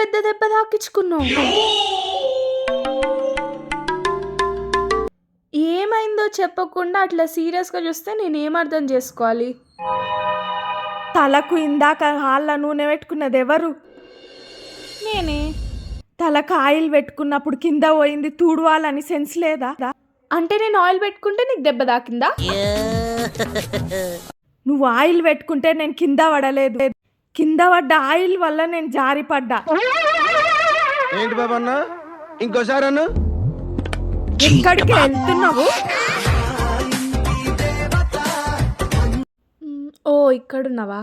పెద్ద దెబ్బ తాకించుకున్నావు? ఏమైందో చెప్పకుండా అట్లా సీరియస్గా చూస్తే నేనేం అర్థం చేసుకోవాలి? తలకు ఇందాక హాళ్ళ నూనె పెట్టుకున్నది ఎవరు? నేనే. తలకు ఆయిల్ పెట్టుకున్నప్పుడు కింద పోయింది తూడవాలని సెన్స్ లేదా? అంటే నేను ఆయిల్ పెట్టుకుంటే నీకు దెబ్బ తాకిందా? నువ్వు ఆయిల్ పెట్టుకుంటే నేను కింద పడలేదు, కింద పడ్డ ఆయిల్ వల్ల నేను జారి పడ్డా. ఏంటి బాబా అన్న, ఇంకోసారి అన్న. ఎక్కడికి వెళ్తున్నావు? ఓ ఇక్కడున్నావా?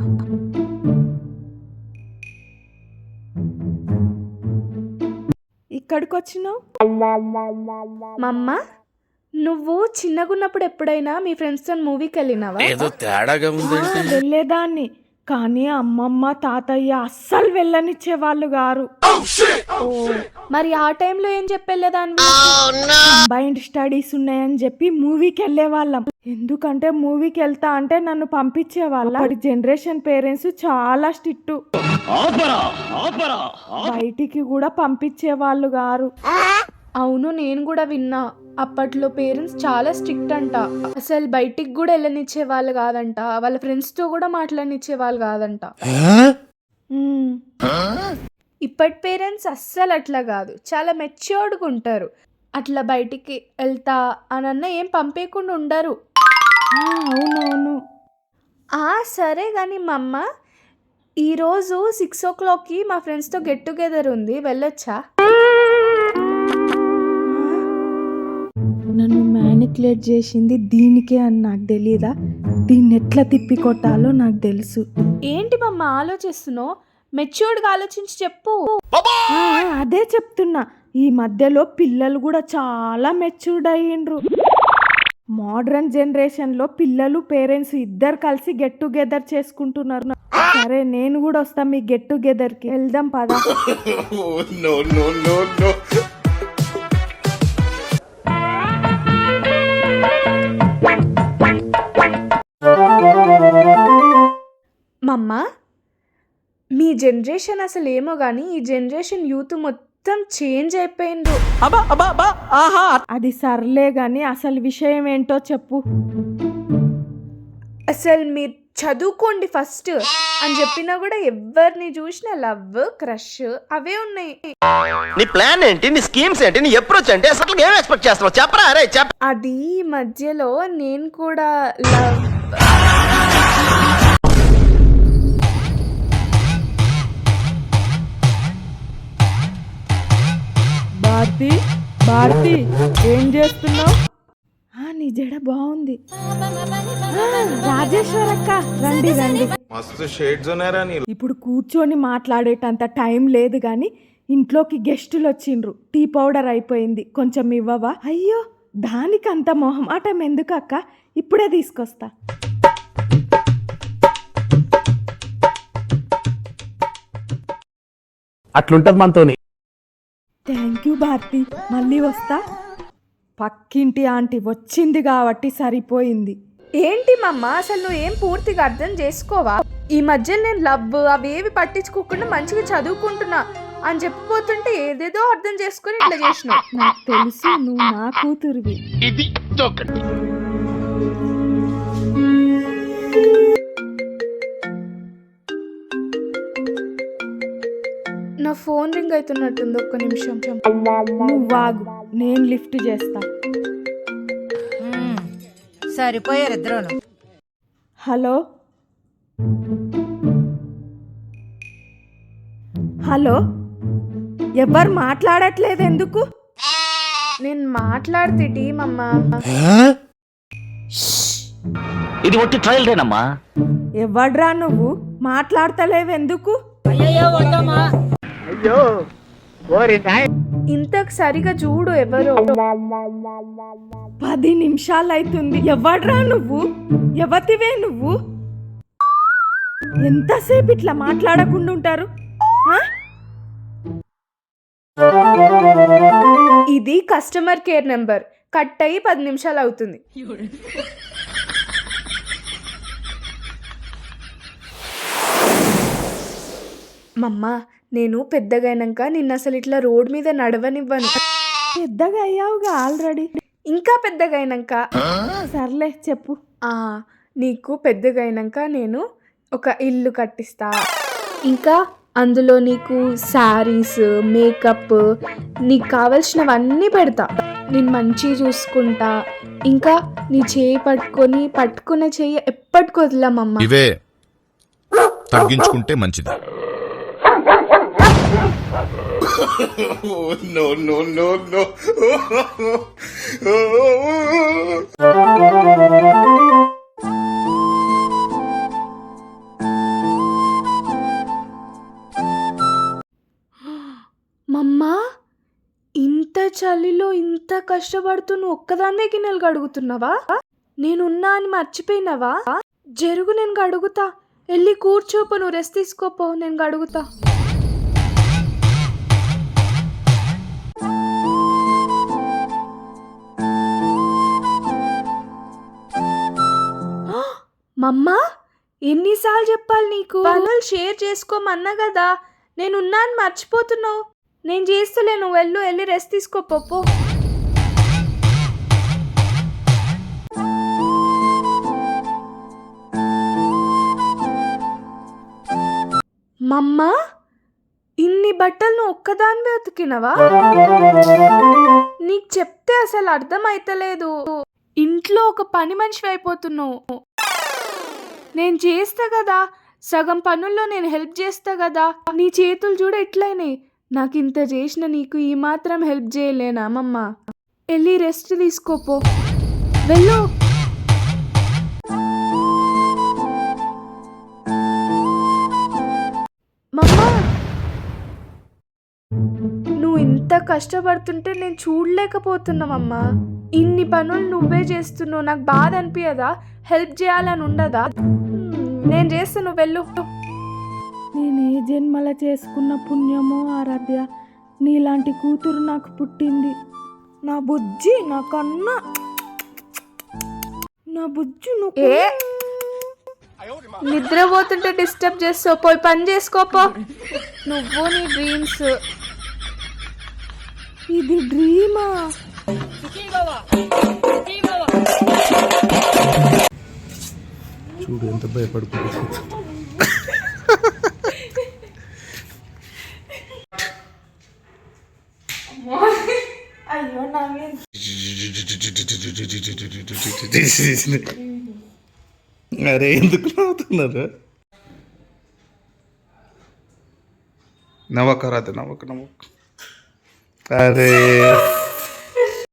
ఇక్కడికి వచ్చినావు? మమ్మ, నువ్వు చిన్నగున్నప్పుడు ఎప్పుడైనా మీ ఫ్రెండ్స్తో మూవీకి వెళ్ళినావా? ఏదో తేడాగా ఉందంటే వెళ్ళేదాన్ని, కానీ అమ్మమ్మ తాతయ్య అస్సలు వెళ్ళనిచ్చేవాళ్ళు గారు. ఓ మరి ఆ టైంలో ఏం చెప్పెళ్ళేదాన్ని? కంబైన్డ్ స్టడీస్ ఉన్నాయని చెప్పి మూవీకి వెళ్ళే వాళ్ళం. ఎందుకంటే మూవీకి వెళ్తా అంటే నన్ను పంపించేవాళ్ళ. జనరేషన్ పేరెంట్స్ చాలా స్ట్రిక్ట్, బయటికి కూడా పంపించేవాళ్ళు గారు. అవును, నేను కూడా విన్నా. అప్పట్లో పేరెంట్స్ చాలా స్ట్రిక్ట్ అంట. అసలు బయటికి కూడా వెళ్ళనిచ్చే వాళ్ళు కాదంట. వాళ్ళ ఫ్రెండ్స్తో కూడా మాట్లాడనిచ్చే వాళ్ళు కాదంట. ఇప్పటి పేరెంట్స్ అస్సలు అట్లా కాదు, చాలా మెచ్యూర్డ్గా ఉంటారు. అట్లా బయటికి వెళ్తా అనన్న ఏం పంపేయకుండా ఉండరు. అవునవును. సరే కానీ మా అమ్మ, ఈరోజు 6 o'clockకి మా ఫ్రెండ్స్తో గెట్ టుగెదర్ ఉంది, వెళ్ళొచ్చా? నన్ను మ్యానిపులేట్ చేసింది దీనికే అని నాకు తెలీదా? దీన్ని ఎట్లా తిప్పి కొట్టాలో నాకు తెలుసు. ఏంటి మమ్మ ఆలోచిస్తున్నావు? మెచ్యూర్డ్గా ఆలోచించి చెప్పు. అదే చెప్తున్నా, ఈ మధ్యలో పిల్లలు కూడా చాలా మెచ్యూర్డ్ అయ్యిండ్రు. మోడర్న్ జనరేషన్లో పిల్లలు పేరెంట్స్ ఇద్దరు కలిసి గెట్ టుగెదర్ చేసుకుంటున్నారు. సరే నేను కూడా వస్తా మీ గెట్ టుగెదర్కి, వెళ్దాం పదా. మమ్మ, మీ జనరేషన్ అసలు ఏమో కానీ ఈ జనరేషన్ యూత్ మొత్తం చేంజ్ అయిపోయిండ్రు. అది సర్లే గాని అసలు విషయం ఏంటో చెప్పు. అసలు మీరు చదువుకోండి ఫస్ట్ అని చెప్పినా కూడా ఎవరిని చూసినా లవ్, క్రష్ అవే ఉన్నాయి. నీ ప్లాన్ ఏంటి, నీ స్కీమ్స్ ఏంటి, నీ అప్రోచ్ ఏంటి, అసలు ఏం ఎక్స్పెక్ట్ చేస్తున్నావు చెప్పరా? అరే అది మధ్యలో నేను కూడా లవ్. భారతి ఏం చేస్తున్నావు? నీ జడ బాగుంది. రాజేశ్వర్ అక్క, రండి రండి. మస్తు షేడ్స్ ఉన్నారా నీ. ఇప్పుడు కూర్చొని మాట్లాడేటంత టైం లేదు కానీ ఇంట్లోకి గెస్టులు వచ్చిండ్రు. టీ పౌడర్ అయిపోయింది, కొంచెం ఇవ్వవా? అయ్యో, దానికంత మొహమాటం ఎందుకు అక్క, ఇప్పుడే తీసుకొస్తా. అట్లుంటది మనతోని. థ్యాంక్ యూ భారతి, మళ్ళీ వస్తా. పక్కింటి ఆంటీ వచ్చింది కాబట్టి సరిపోయింది. ఏంటి మమ్మ, అసలు నువ్వు ఏం పూర్తిగా అర్థం చేసుకోవా? ఈ మధ్య నేను లవ్ అవేవి పట్టించుకోకుండా మంచిగా చదువుకుంటున్నా అని చెప్పిపోతుంటే ఏదేదో అర్థం చేసుకుని ఇట్లా చేసినావు. నాకు తెలుసు నువ్వు నా కూతురువి. నా ఫోన్ రింగ్ అవుతున్నట్టుంది, ఒక్క నిమిషం. నువ్వు వాగు, నేను లిఫ్ట్ చేస్తా. సరిపోయారు ఇద్దరును. హలో హలో, ఎవరు మాట్లాడట్లేదు ఎందుకు? నేను మాట్లాడితే మమ్మ. ఇది ఒట్టి ట్రయల్ రేనమ్మా. ఎవడ్రా నువ్వు, మాట్లాడతలేవు ఎందుకు? ఇంతకు సరిగా చూడు ఎవరో. 10 నిమిషాలు అవుతుంది. ఎవడ్రా నువ్వు, ఎవతివే నువ్వు? ఎంతసేపు ఇట్లా మాట్లాడకుండా ఉంటారు? ఇది కస్టమర్ కేర్ నెంబర్, కట్ అయ్యి 10 నిమిషాలు అవుతుంది. మమ్మ, నేను పెద్దగైనాక నిన్ను అసలు ఇట్లా రోడ్ మీద నడవనివ్వను. పెద్దగా అయ్యావుగా ఆల్రెడీ. ఇంకా పెద్దగైనాక సర్లే చెప్పు. నీకు పెద్దగైనాక నేను ఒక ఇల్లు కట్టిస్తా. ఇంకా అందులో నీకు శారీస్, మేకప్, నీకు కావాల్సినవన్నీ పెడతా. నేను మంచిగా చూసుకుంటా. ఇంకా నీ చేయి పట్టుకునే చెయ్యి ఎప్పటికి వదలమమ్మా. ఇవే తగ్గించుకుంటే మంచిది. మమ్మా, ఇంత చలిలో ఇంత కష్టపడుతూ నువ్వు ఒక్కదాన్నే గిన్నెలు కడుగుతున్నావా? నేనున్నా అని మర్చిపోయినావా? జరుగు, నేను కడుగుతా. వెళ్ళి కూర్చోపో, నువ్వు రెస్ట్ తీసుకోపో, నేను కడుగుతా. మమ్మా, ఎన్నిసార్లు చెప్పాలి నీకు? పనులు షేర్ చేసుకోమన్నా కదా. నేనున్నా అని మర్చిపోతున్నావు. నేను చేస్తలే, నువ్వు వెళ్ళి రెస్ట్ తీసుకోపో. మమ్మా, ఇన్ని బట్టలు నువ్వు ఒక్కదానివే ఉతికినవా? నీకు చెప్తే అసలు అర్థమైతలేదు. ఇంట్లో ఒక పని మనిషి అయిపోతున్నావు. నేను చేస్తా కదా, సగం పనుల్లో నేను హెల్ప్ చేస్తా కదా. నీ చేతులు చూడ ఎట్లయినాయి. నాకు ఇంత చేసిన నీకు ఈ మాత్రం హెల్ప్ చేయలేనా మమ్మా? వెళ్ళి రెస్ట్ తీసుకోపో, వెళ్ళు. మమ్మా, నువ్వు ఇంత కష్టపడుతుంటే నేను చూడలేకపోతున్నామమ్మా. ఇన్ని పనులు నువ్వే చేస్తున్నావు. నాకు బాధ అనిపించదా? హెల్ప్ చేయాలని ఉండదా? నేను చేస్తా, నువ్వు వెళ్ళు. నేను ఏ జన్మల చేసుకున్న పుణ్యమో ఆరాధ్య, నీలాంటి కూతురు నాకు పుట్టింది. నా బుజ్జి, నా కన్నా, నా బుజ్జి నువ్వు. ఏ నిద్రపోతుంటే డిస్టర్బ్ చేస్తావు, పోయి పని చేసుకోపో. నువ్వు నీ డ్రీమ్స్. ఇది డ్రీమా? చూడు ఎంత భయపడుతుంది. అయ్యో నవీన్, అరే ఎందుకు నవ్వుతున్నారు? నవ్వకరాదు, నవ్వక. అరే